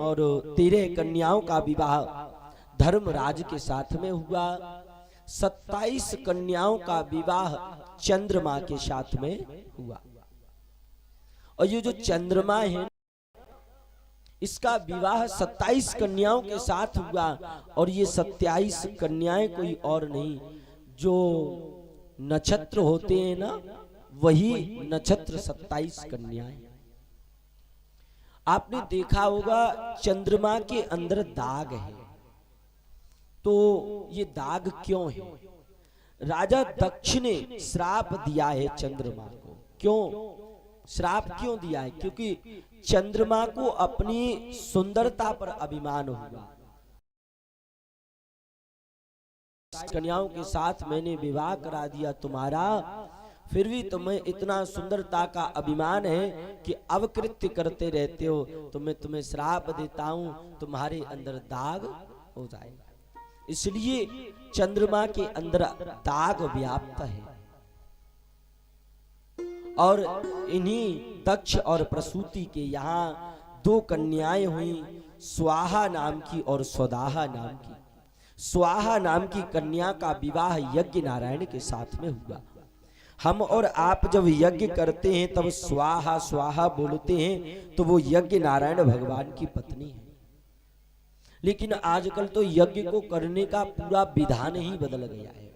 और 13 कन्याओं का विवाह धर्मराज के साथ में हुआ। 27 कन्याओं का विवाह चंद्रमा के साथ में हुआ। और ये जो चंद्रमा है इसका विवाह 27 कन्याओं के साथ हुआ। और ये 27 कन्याएं कोई और नहीं, जो नक्षत्र होते हैं ना, वही नक्षत्र 27 कन्याएं। आपने देखा होगा चंद्रमा के अंदर दाग है, तो ये दाग क्यों है? राजा दक्ष ने श्राप दिया है चंद्रमा को। क्यों श्राप क्यों दिया है? क्योंकि चंद्रमा को अपनी सुंदरता पर अभिमान हुआ। कन्याओं के साथ मैंने विवाह करा दिया तुम्हारा, फिर भी तुम्हें इतना सुंदरता का अभिमान है कि अवकृत्य करते रहते हो, तो मैं तुम्हें श्राप देता हूं, तुम्हारे अंदर दाग हो जाएगा। इसलिए चंद्रमा के अंदर दाग व्याप्त है। और इन्हीं दक्ष और प्रसूति के यहाँ 2 कन्याएं हुई, स्वाहा नाम की और स्वदाहा नाम की। स्वाहा नाम की कन्या का विवाह यज्ञ नारायण के साथ में हुआ। हम और आप जब यज्ञ करते हैं तब स्वाहा स्वाहा बोलते हैं, तो वो यज्ञ नारायण भगवान की पत्नी है। लेकिन आजकल तो यज्ञ को करने का पूरा विधान ही बदल गया है।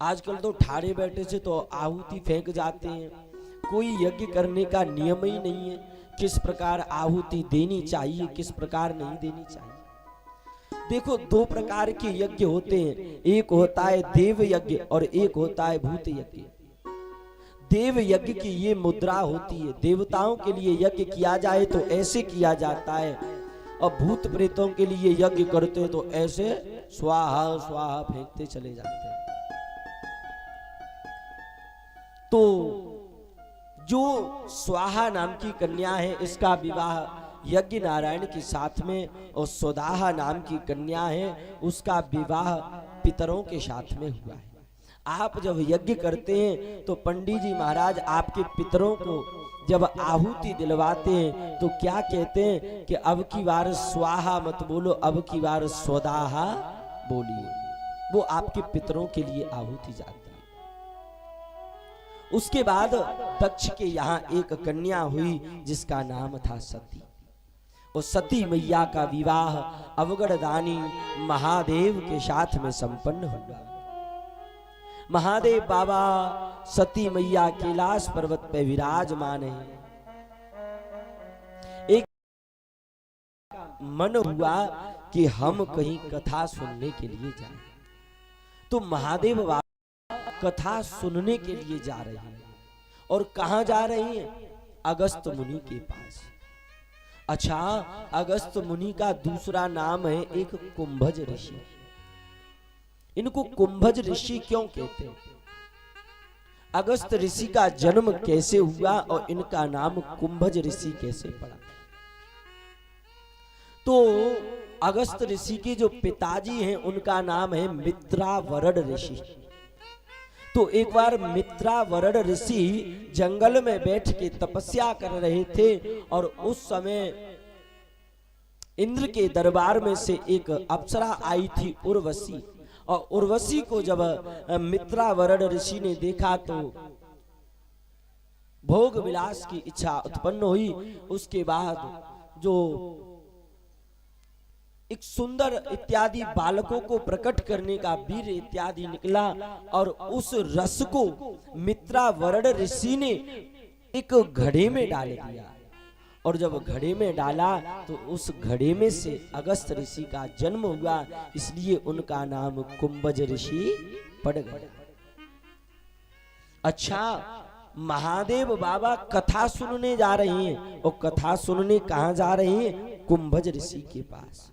आजकल तो ठाड़े बैठे से तो आहुति फेंक जाते हैं, कोई यज्ञ करने का नियम ही नहीं है। किस प्रकार आहुति देनी चाहिए, किस प्रकार नहीं देनी चाहिए। देखो 2 प्रकार के यज्ञ होते हैं, एक होता है देव यज्ञ और एक होता है भूत यज्ञ। देव यज्ञ की ये मुद्रा होती है, देवताओं के लिए यज्ञ किया जाए तो ऐसे किया जाता है, और भूत प्रेतों के लिए यज्ञ करते हैं तो ऐसे स्वाहा स्वाहा फेंकते चले जाते हैं। तो जो स्वाहा नाम की कन्या है इसका विवाह यज्ञ नारायण के साथ में, और स्वदाहा नाम की कन्या है उसका विवाह पितरों के साथ में हुआ है। आप जब यज्ञ करते हैं तो पंडित जी महाराज आपके पितरों को जब आहुति दिलवाते हैं तो क्या कहते हैं कि अब की बार स्वाहा मत बोलो, अब की बार स्वदाहा बोलिए। वो आपके पितरों के लिए आहुति जाती है। उसके बाद दक्ष के यहाँ एक कन्या हुई जिसका नाम था सती। और सती मैया का विवाह अवगढ़दानी महादेव के साथ में संपन्न हुआ। महादेव बाबा सती मैया कैलाश पर्वत पे विराजमान है। एक मन हुआ कि हम कहीं कथा सुनने के लिए जाएं, तो महादेव बाबा कथा सुनने के लिए जा रहे हैं। और कहां जा रहे हैं? अगस्त मुनि के पास। अच्छा, अगस्त मुनि का दूसरा नाम है एक कुंभज ऋषि। इनको कुंभज ऋषि क्यों कहते हैं? अगस्त ऋषि का जन्म कैसे हुआ और इनका नाम कुंभज ऋषि कैसे पड़ा? तो अगस्त ऋषि के जो पिताजी हैं उनका नाम है मित्रावरड ऋषि। तो एक बार मित्रावरड ऋषि जंगल में बैठ के तपस्या कर रहे थे, और उस समय इंद्र के दरबार में से एक अप्सरा आई थी उर्वशी। और उर्वशी को जब मित्रावरड ऋषि ने देखा तो भोग विलास की इच्छा उत्पन्न हुई। उसके बाद जो एक सुंदर इत्यादि बालकों को प्रकट करने का वीर इत्यादि निकला, और उस रस को मित्रावरड ऋषि ने एक घड़े में डाल दिया। और जब घड़े में डाला तो उस घड़े में से अगस्त ऋषि का जन्म हुआ, इसलिए उनका नाम कुंभज ऋषि पड़ गया। अच्छा, महादेव बाबा कथा सुनने जा रहे हैं, और कथा सुनने कहां जा रहे हैं? कुंभज ऋषि के पास।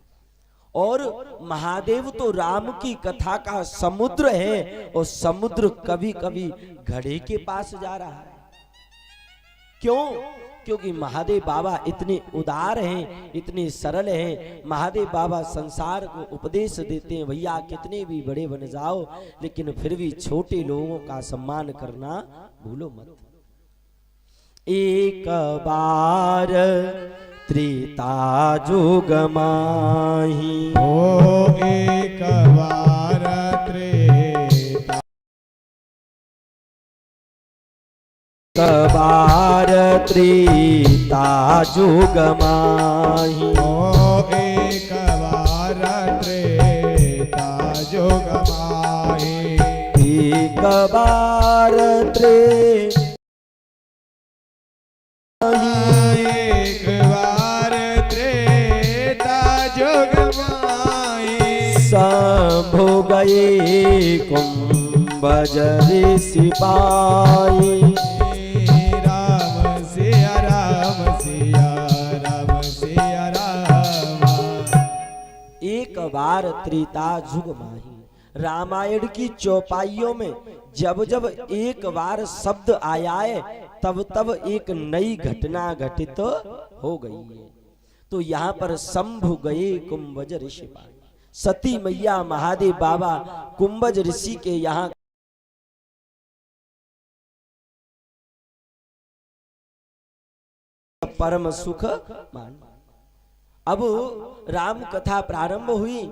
और महादेव तो राम की कथा का समुद्र है, और समुद्र कभी कभी घड़े के पास जा रहा है। क्यों? क्योंकि महादेव बाबा इतने उदार हैं, इतने सरल हैं। महादेव बाबा संसार को उपदेश देते हैं, भैया कितने भी बड़े बन जाओ लेकिन फिर भी छोटे लोगों का सम्मान करना भूलो मत। एक बार त्रेता जुग माही। ओ एक बार त्रेता कबार त्रेता जुग माही। ओ एक बार त्रेता जुग माही। एक बार त्रेता एक बार त्रेता जुग माही। शंभु गए कुंभज सिपाही। राम सिया राम सिया राम सिया राम। एक बार त्रेता जुग माही। रामायण की चौपाइयों में जब जब एक बार शब्द आया है तब तब एक नई घटना घटित हो गई है। तो यहाँ पर शंभु गए कुंभज ऋषि। सती मैया महादेव बाबा कुंभज ऋषि के यहाँ परम सुख मान। अब राम कथा प्रारंभ हुई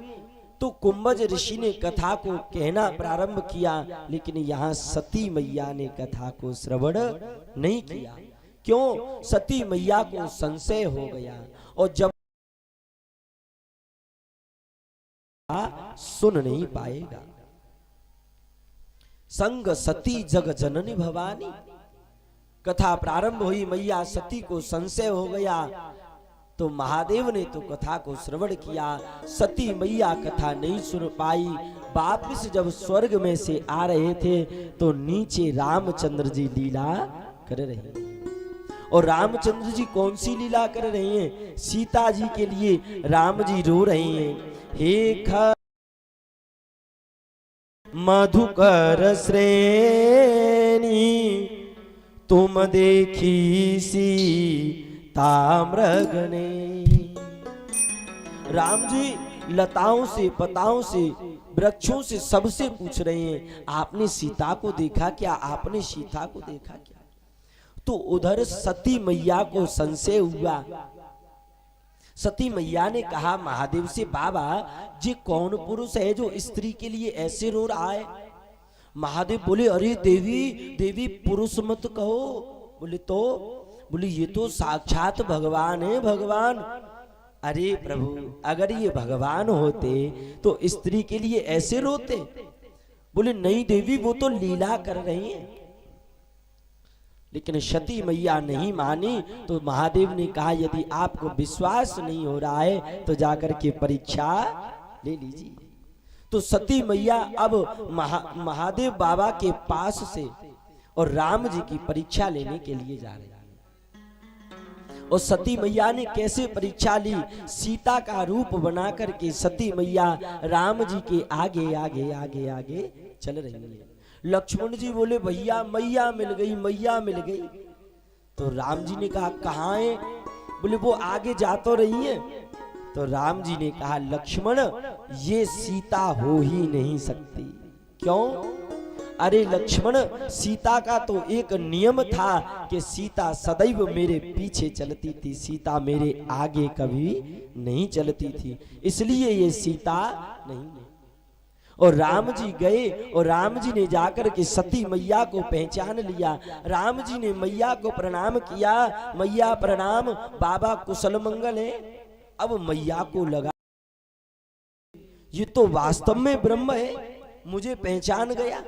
तो कुंभज ऋषि ने कथा को कहना प्रारंभ किया, लेकिन यहाँ सती मैया ने कथा को श्रवण नहीं किया। क्यों? सती मैया को संशय हो गया और जब सुन नहीं पाएगा। संग सती जग जननी भवानी। कथा प्रारंभ हुई, मैया सती को संशय हो गया तो महादेव ने तो कथा को श्रवण किया। सती मैया कथा नहीं सुन पाई। वापिस जब स्वर्ग में से आ रहे थे तो नीचे रामचंद्र जी लीला कर रहे हैं। और रामचंद्र जी कौन सी लीला कर रहे हैं? सीता जी के लिए राम जी रो रहे हैं। हे ख मधुकर श्रेणी तुम देखी सी ताम्रगणे। राम जी लताओं से, पताओं से, वृक्षों से सबसे पूछ रहे हैं, आपने सीता को देखा क्या? आपने सीता को देखा क्या? तो उधर सती मैया को संशय हुआ। सती मैया ने कहा महादेव से, बाबा ये कौन पुरुष है जो स्त्री के लिए ऐसे रो रहा है? महादेव बोले, अरे देवी देवी पुरुष मत कहो। बोले तो? बोले ये तो साक्षात भगवान है, भगवान। अरे प्रभु, अगर ये भगवान होते तो स्त्री के लिए ऐसे रोते? बोले नहीं देवी, वो तो लीला कर रही हैं। लेकिन सती मैया नहीं मानी तो महादेव ने कहा, यदि आपको विश्वास नहीं हो रहा है तो जाकर के परीक्षा ले लीजिए। तो सती मैया अब महादेव बाबा के पास से और राम जी की परीक्षा लेने के लिए जा रहे हैं। और सती मैया ने कैसे परीक्षा ली? सीता का रूप बना करके सती मैया राम जी के आगे आगे आगे आगे चल रही है। लक्ष्मण जी बोले, भैया मैया मिल गई, मैया मिल गई। तो राम जी ने कहा, कहाँ है? बोले वो आगे जा तो रही है। तो राम जी ने कहा, लक्ष्मण ये सीता हो ही नहीं सकती। क्यों? अरे लक्ष्मण, सीता का तो एक नियम था कि सीता सदैव मेरे पीछे चलती थी, सीता मेरे आगे कभी नहीं चलती थी, इसलिए ये सीता नहीं है। और राम जी गए और राम जी ने जाकर के सती मैया को पहचान लिया। राम जी ने मैया को प्रणाम किया, मैया प्रणाम, बाबा कुशल मंगल है। अब मैया को लगा ये तो वास्तव में ब्रह्म है, मुझे पहचान गया।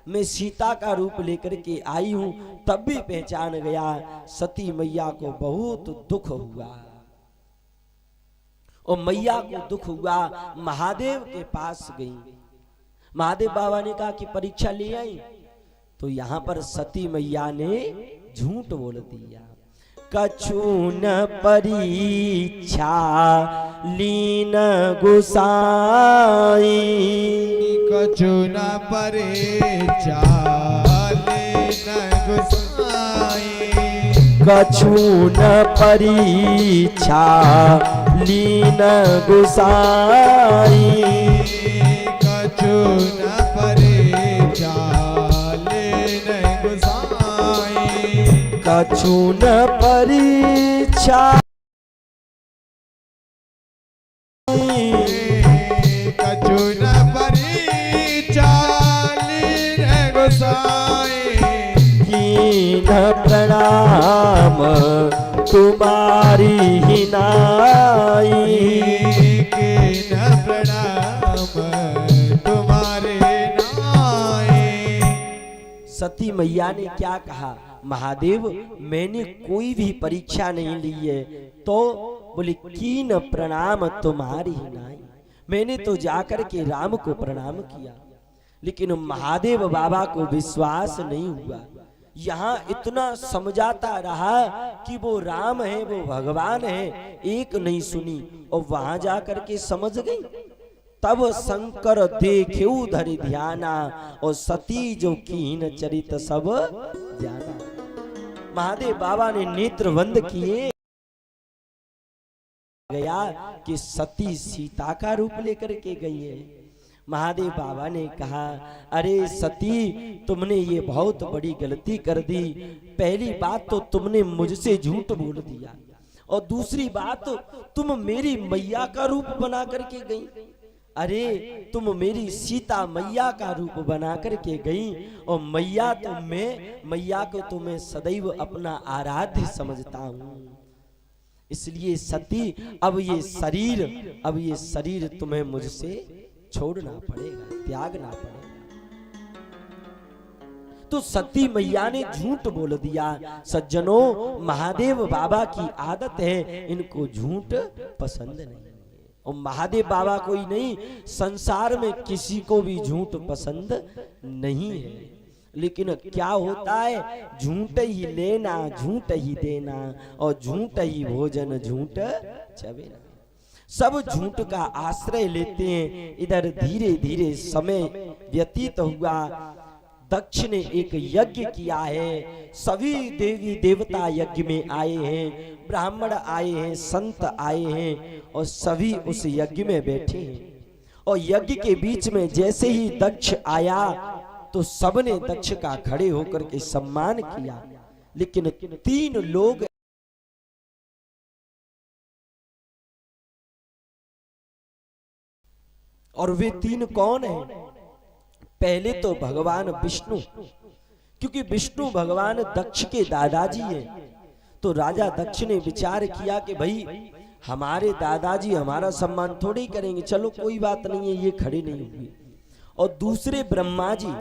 मैं सीता का रूप लेकर के आई हूं, तब भी पहचान गया। सती मैया को बहुत दुख हुआ और मैया को दुख हुआ, महादेव के पास गई। महादेव बाबा ने कहा कि परीक्षा ले आई। तो यहां पर सती मैया ने झूठ बोल दिया। कछु न परीक्षा लीन गुसाई, कछु न परीक्षा लीन गुसाई, कछु न परीक्षा लीन गुसाई, कछु न परीक्षा लीन गुसाई, कछु न परीक्षा तुम्हारी ही नाई। के न प्रणाम तुम्हारे नाई। सती मैया ने क्या कहा, महादेव मैंने कोई भी परीक्षा नहीं ली है, तो बोले कीन प्रणाम तुम्हारी ही नाई, मैंने तो जाकर के राम को प्रणाम किया, लेकिन महादेव बाबा को विश्वास नहीं हुआ। यहाँ इतना समझाता रहा कि वो राम है, वो भगवान है, एक नहीं सुनी, और वहां जाकर के समझ गई। तब शंकर देखे धरि ध्याना, और सती जो कीन चरित सब जाना। महादेव बाबा ने नेत्र बंद किए, गया कि सती सीता का रूप लेकर के गई है। महादेव बाबा ने कहा, अरे सती तुमने ये बहुत बड़ी गलती कर दी। पहली बात तो तुमने मुझसे झूठ बोल दिया, और दूसरी बात तुम मेरी मैया का रूप बना करके गई। अरे तुम मेरी सीता मैया का रूप बना करके गई, और मैया तो मैया को तो मैं सदैव अपना आराध्य समझता हूँ। इसलिए सती अब ये शरीर तुम्हें मुझसे छोड़ना पड़ेगा, त्यागना पड़ेगा। तो सती मैया ने झूठ बोल दिया। सज्जनों, महादेव बाबा की आदत है, इनको झूठ पसंद नहीं है। और महादेव बाबा कोई नहीं, संसार में किसी को भी झूठ पसंद नहीं है। लेकिन क्या होता है, झूठ ही लेना, झूठ ही देना, और झूठ ही भोजन, झूठ चबेना। सब झूठ का आश्रय लेते हैं। इधर धीरे धीरे समय व्यतीत हुआ। दक्ष ने एक यज्ञ किया है, सभी देवी देवता यज्ञ में आए हैं, ब्राह्मण आए हैं, संत आए हैं, और सभी उस यज्ञ में बैठे हैं। और यज्ञ के बीच में जैसे ही दक्ष आया, तो सबने दक्ष का खड़े होकर के सम्मान किया। लेकिन 3 लोग, और वे 3 कौन हैं? पहले तो भगवान विष्णु, क्योंकि विष्णु भगवान दक्ष के दादाजी हैं। तो राजा दक्ष ने विचार किया कि भाई हमारे दादाजी हमारा सम्मान थोड़ी करेंगे, चलो कोई बात नहीं है, ये खड़े नहीं हुए। और दूसरे ब्रह्मा जी,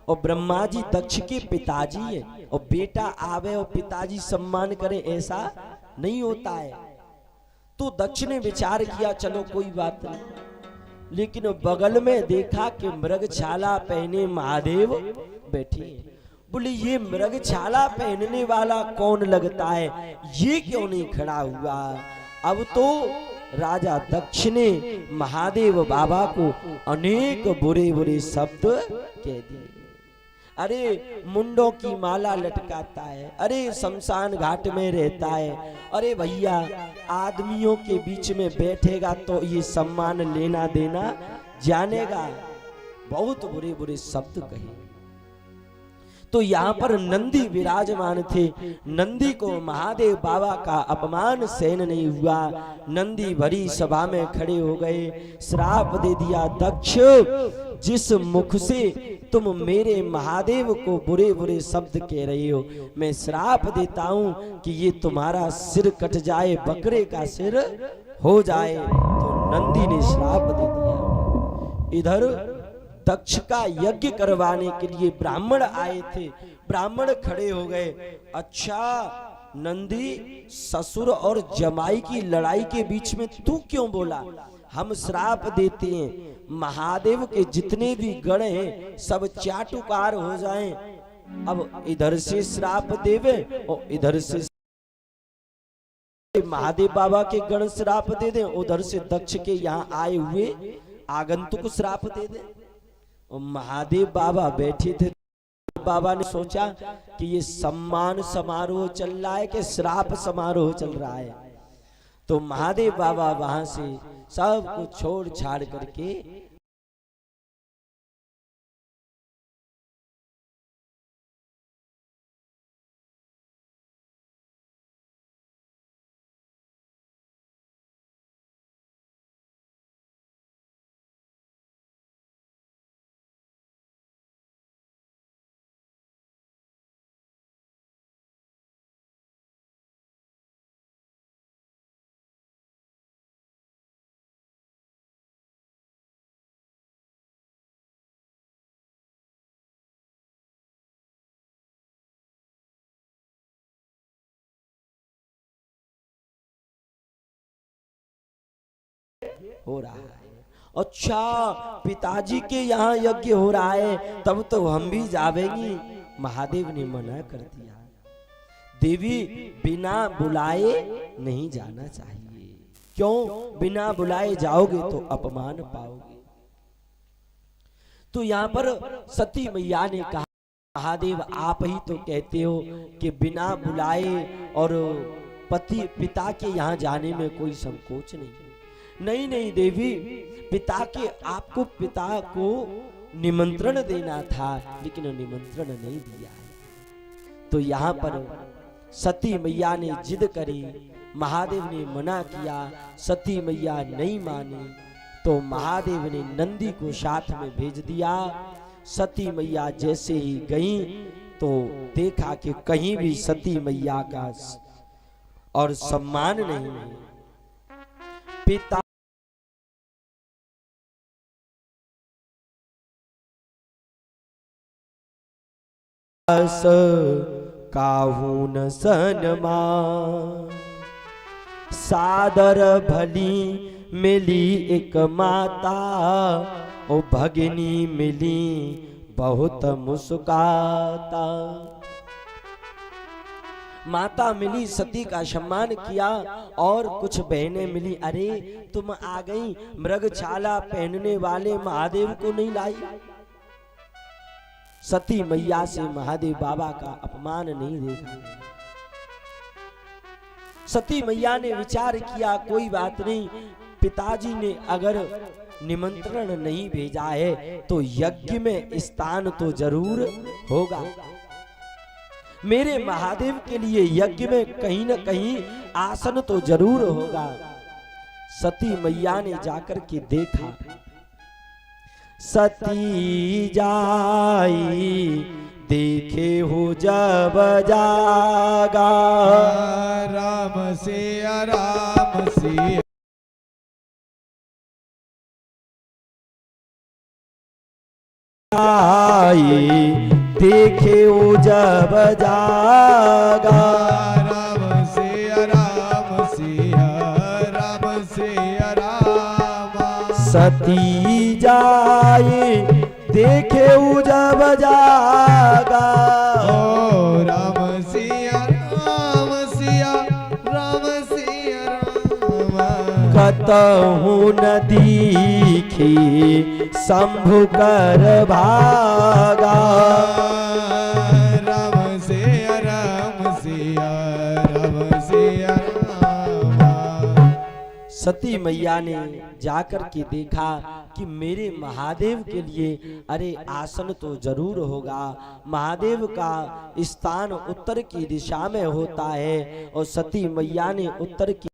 और ब्रह्मा जी दक्ष के पिताजी हैं, और बेटा आवे और पिताजी सम्मान करें, ऐसा नहीं होता है। तो दक्ष ने विचार किया चलो कोई बात नहीं। लेकिन बगल में देखा कि मृगछाला पहने महादेव बैठे हैं। बोले ये मृगछाला पहनने वाला कौन लगता है, ये क्यों नहीं खड़ा हुआ? अब तो राजा दक्ष ने महादेव बाबा को अनेक बुरे बुरे शब्द कह दिए। अरे मुंडों की माला लटकाता है, अरे शमशान घाट में रहता है, अरे भैया आदमियों के बीच में बैठेगा तो ये सम्मान लेना देना जानेगा। बहुत बुरे बुरे शब्द कहे। तो यहाँ पर नंदी विराजमान थे। नंदी को महादेव बाबा का अपमान सहन नहीं हुआ। नंदी भरी सभा में खड़े हो गए, श्राप दे दिया, दक्ष जिस मुख से तुम मेरे महादेव को बुरे बुरे शब्द कह रहे हो, मैं श्राप देता हूं कि ये तुम्हारा सिर कट जाए, बकरे का सिर हो जाए। तो नंदी ने श्राप दे दिया। इधर दक्ष का यज्ञ करवाने के लिए ब्राह्मण आए थे। ब्राह्मण खड़े हो गए, अच्छा नंदी, ससुर और जमाई की लड़ाई के बीच में तू क्यों बोला? हम श्राप देते हैं महादेव के जितने भी गण हैं सब चाटुकार हो जाएं। अब इधर से श्राप देवे और इधर से महादेव बाबा के गण श्राप दे दें, उधर से दक्ष के यहाँ आए हुए आगंतुक श्राप दे दें। और महादेव बाबा बैठे थे। बाबा ने सोचा कि ये सम्मान समारोह चल रहा है कि श्राप समारोह चल रहा है। तो महादेव बाबा वहां से सब कुछ छोड़ छाड़ करके हो रहा है। अच्छा, पिताजी के यहाँ यज्ञ हो रहा है, तब तो हम भी जावेंगी। महादेव ने मना कर दिया, देवी बिना बुलाए नहीं जाना चाहिए। क्यों? बिना बुलाए जाओगे तो अपमान पाओगे। तो यहाँ पर सती मैया ने कहा, महादेव आप ही तो कहते हो कि बिना बुलाए और पति पिता के यहाँ जाने में कोई संकोच नहीं। नहीं नहीं देवी, आपको पिता को निमंत्रण देना था, लेकिन निमंत्रण नहीं दिया है। तो यहाँ पर सती मैया ने जिद करी, महादेव ने मना किया, सती मैया नहीं मानी। तो महादेव ने नंदी को साथ में भेज दिया। सती मैया जैसे ही गई तो देखा कि कहीं भी सती मैया का और सम्मान नहीं है। पिता काहू न सनमा, सादर भली मिली एक माता, ओ भगिनी मिली बहुत मुस्काता। माता मिली, सती का सम्मान किया, और कुछ बहनें मिली, अरे तुम आ गई, मृगछाला पहनने वाले महादेव को नहीं लाई। सती मैया से महादेव बाबा का अपमान नहीं देखा। सती मैया ने विचार किया, कोई बात नहीं, पिताजी ने अगर निमंत्रण नहीं भेजा है तो यज्ञ में स्थान तो जरूर होगा। मेरे महादेव के लिए यज्ञ में कहीं न कहीं आसन तो जरूर होगा। सती मैया ने जाकर के देखा, सती जाई देखे हो जब जागा, राम सिया राम सिया देखे हो जब जागा, राम सिया राम सिया राम सिया राम। सती जाए देखे जब जागा, ओ राम सिया राम सिया राम सिया राम। कतहु न दीखी शंभु कर भागा, राम सिया राम सिया राम सिया राम। सती मैया ने जाकर के देखा कि मेरे महादेव के लिए अरे आसन तो जरूर होगा। महादेव का स्थान उत्तर की दिशा में होता है, और सती मैया ने उत्तर की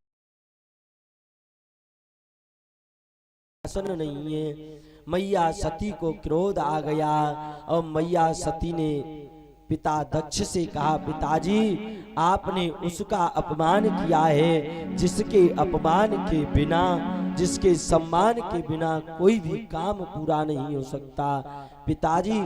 आसन नहीं है। मैया सती को क्रोध आ गया, और मैया सती ने पिता दक्ष से कहा, पिताजी आपने उसका अपमान किया है जिसके अपमान के बिना, जिसके सम्मान के बिना कोई भी काम पूरा नहीं हो सकता। पिताजी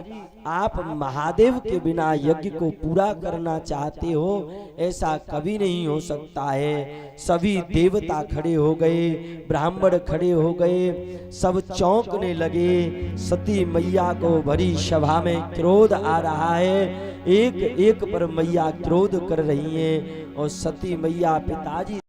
आप महादेव के बिना यज्ञ को पूरा करना चाहते हो, ऐसा कभी नहीं हो सकता है। सभी देवता खड़े हो गए, ब्राह्मण खड़े हो गए, सब चौंकने लगे। सती मैया को भरी सभा में क्रोध आ रहा है, एक एक पर मैया क्रोध कर रही है, और सती मैया पिताजी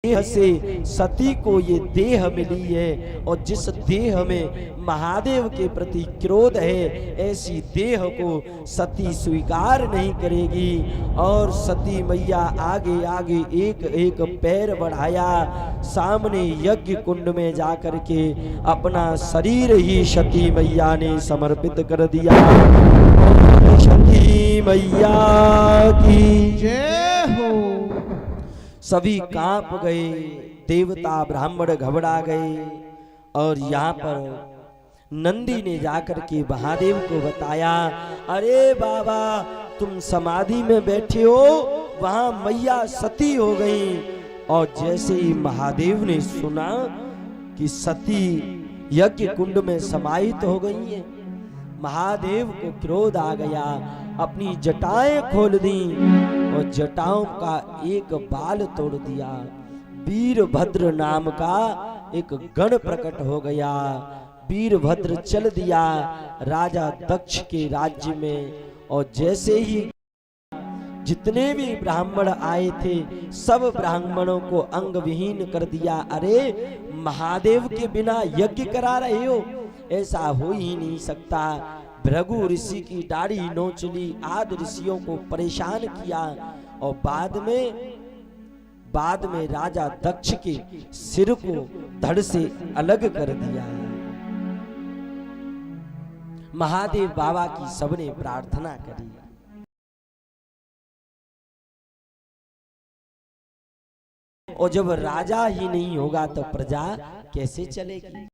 देह से सती को ये देह मिली है, और जिस देह में महादेव के प्रति क्रोध है, ऐसी देह को सती स्वीकार नहीं करेगी। और सती मैया आगे आगे एक एक पैर बढ़ाया, सामने यज्ञ कुंड में जाकर के अपना शरीर ही सती मैया ने समर्पित कर दिया। सती मैया की जय हो। सभी कांप गए, देवता ब्राह्मण घबरा गए। और यहाँ पर नंदी ने जाकर के महादेव को बताया, अरे बाबा तुम समाधि में बैठे हो, वहां मैया सती हो गई। और जैसे ही महादेव ने सुना कि सती यज्ञ कुंड में समाहित हो गई है, महादेव को क्रोध आ गया, अपनी जटाएं खोल दी और जटाओं का एक बाल तोड़ दिया। वीरभद्र नाम का एक गण प्रकट हो गया। वीरभद्र चल दिया राजा दक्ष के राज्य में, और जैसे ही जितने भी ब्राह्मण आए थे सब ब्राह्मणों को अंग विहीन कर दिया। अरे महादेव के बिना यज्ञ करा रहे हो, ऐसा हो ही नहीं सकता। भृगु ऋषि की दाढ़ी नोच ली, आदि ऋषियों को परेशान किया, और बाद में राजा दक्ष के सिर को धड़ से अलग कर दिया। महादेव बाबा की सबने प्रार्थना करी। और जब राजा ही नहीं होगा तो प्रजा कैसे चलेगी।